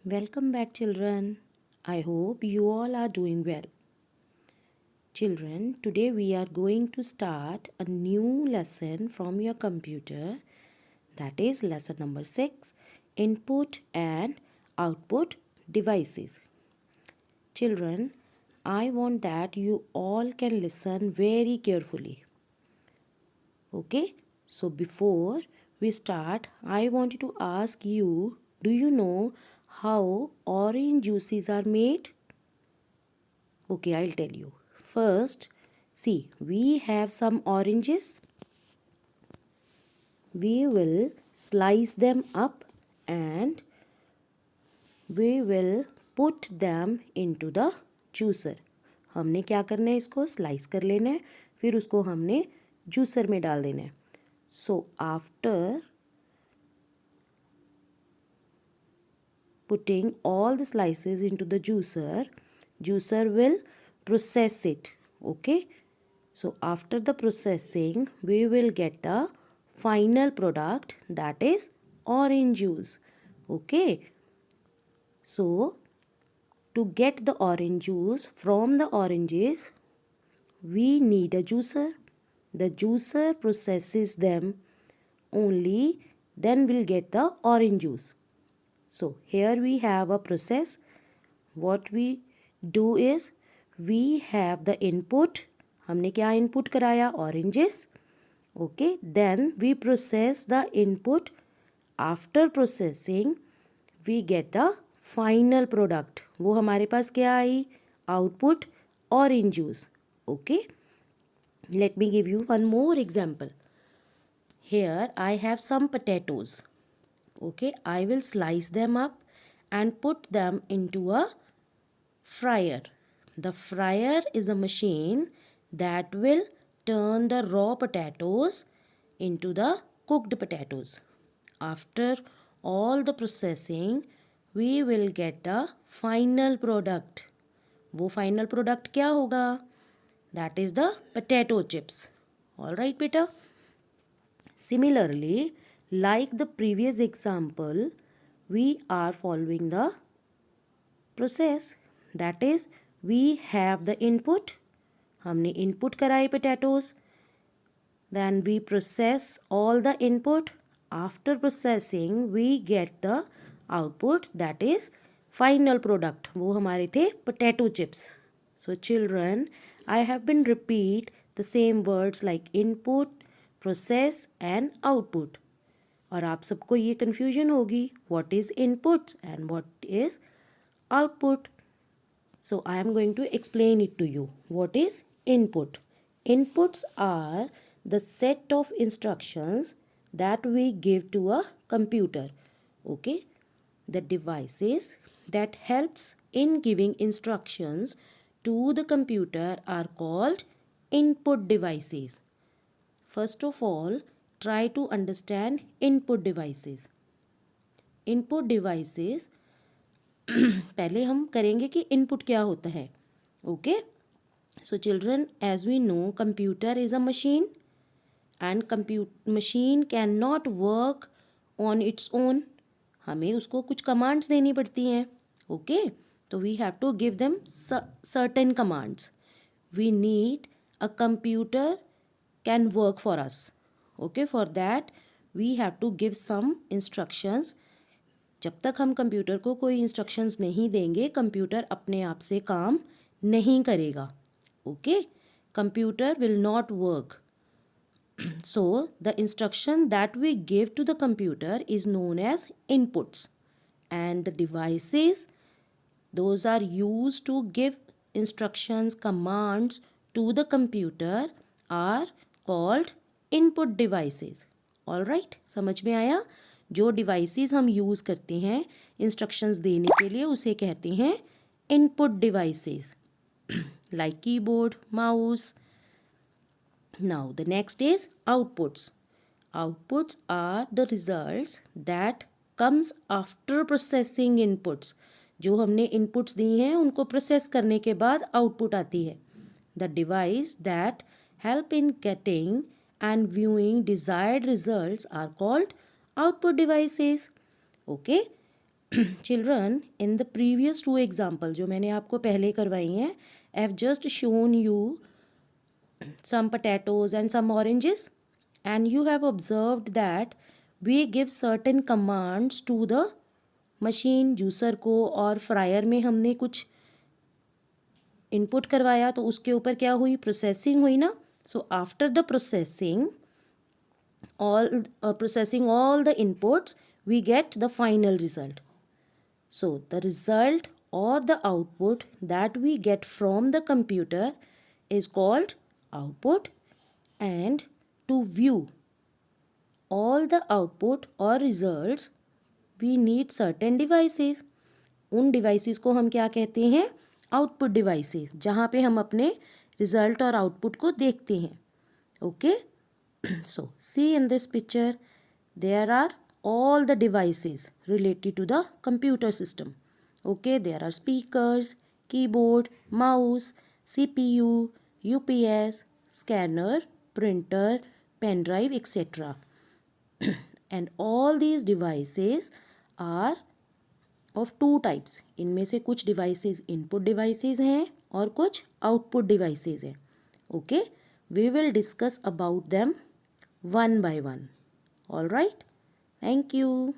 Welcome back, children. I hope you all are doing well. Children, today we are going to start a new lesson from your computer. That is lesson number 6, Input and Output Devices. Children, I want that you all can listen very carefully. Okay? So before we start, I want to ask you, do you know how orange juices are made? Okay, I'll tell you. First, see, we have some oranges. We will slice them up and we will put them into the juicer. हमने क्या करना है, इसको slice कर लेना है, फिर उसको हमने जूसर में डाल देना है. So after putting all the slices into the juicer will process it. Okay, so after the processing we will get the final product, that is orange juice. Okay, so to get the orange juice from the oranges we need a juicer. The juicer processes them, only then we'll get the orange juice. So here we have a process. What we do is we have the input. हमने क्या input कराया? Oranges. Okay, then we process the input. After processing we get the final product. वो हमारे पास क्या आई? Output orange juice. Okay, let me give you one more example. Here I have some potatoes. Okay, I will slice them up and put them into a fryer. The fryer is a machine that will turn the raw potatoes into the cooked potatoes. After all the processing, we will get the final product. वो final product क्या होगा? That is the potato chips. Alright, beta. Similarly, like the previous example, we are following the process. That is, we have the input. हमने input कराए potatoes. Then we process all the input. After processing, we get the output, that is final product. वो हमारे थे potato chips. So children, I have been repeat the same words like input, process and output. और आप सबको ये confusion होगी, what is inputs and what is output. So I am going to explain it to you. What is input? Inputs are the set of instructions that we give to a computer. Okay, the devices that helps in giving instructions to the computer are called input devices. First of all, try to understand input devices. Input devices पहले हम करेंगे कि input क्या होता है. Okay, so children, as we know computer is a machine and machine can not work on its own. हमें उसको कुछ कमांड्स देनी पड़ती हैं. ओके, तो we have to give them certain commands. We need a computer can work for us. Okay, for that we have to give some instructions. जब तक हम कंप्यूटर को कोई इंस्ट्रक्शंस नहीं देंगे, कंप्यूटर अपने आप से काम नहीं करेगा. Okay, computer will not work. So the instruction that we give to the computer is known as inputs, and the devices, those are used to give instructions, commands to the computer, are called input devices. All right, समझ में आया? जो devices हम use करते हैं instructions देने के लिए उसे कहते हैं input devices, like keyboard, mouse. Now the next is outputs. Outputs are the results that comes after processing inputs. जो हमने inputs दी हैं उनको process करने के बाद output आती है. The device that help in getting and viewing desired results are called output devices. Okay, children, in the previous two example जो मैंने आपको पहले करवाई हैं, I have just shown you some potatoes and some oranges, and you have observed that we give certain commands to the machine juicer को, और fryer में हमने कुछ इनपुट करवाया तो उसके ऊपर क्या हुई, प्रोसेसिंग हुई ना. So after the processing all the inputs, we get the final result. So the result or the output that we get from the computer is called output. And to view all the output or results, we need certain devices. उन devices को हम क्या कहते हैं, output devices, जहाँ पे हम अपने result और output को देखते हैं. Okay. So see in this picture, there are all the devices related to the computer system. Okay, there are speakers, keyboard, mouse, CPU, UPS, scanner, printer, pen drive, etc. And all these devices are of two types. इनमें से कुछ devices input devices हैं और कुछ output devices हैं. Okay, we will discuss about them one by one. All right, thank you.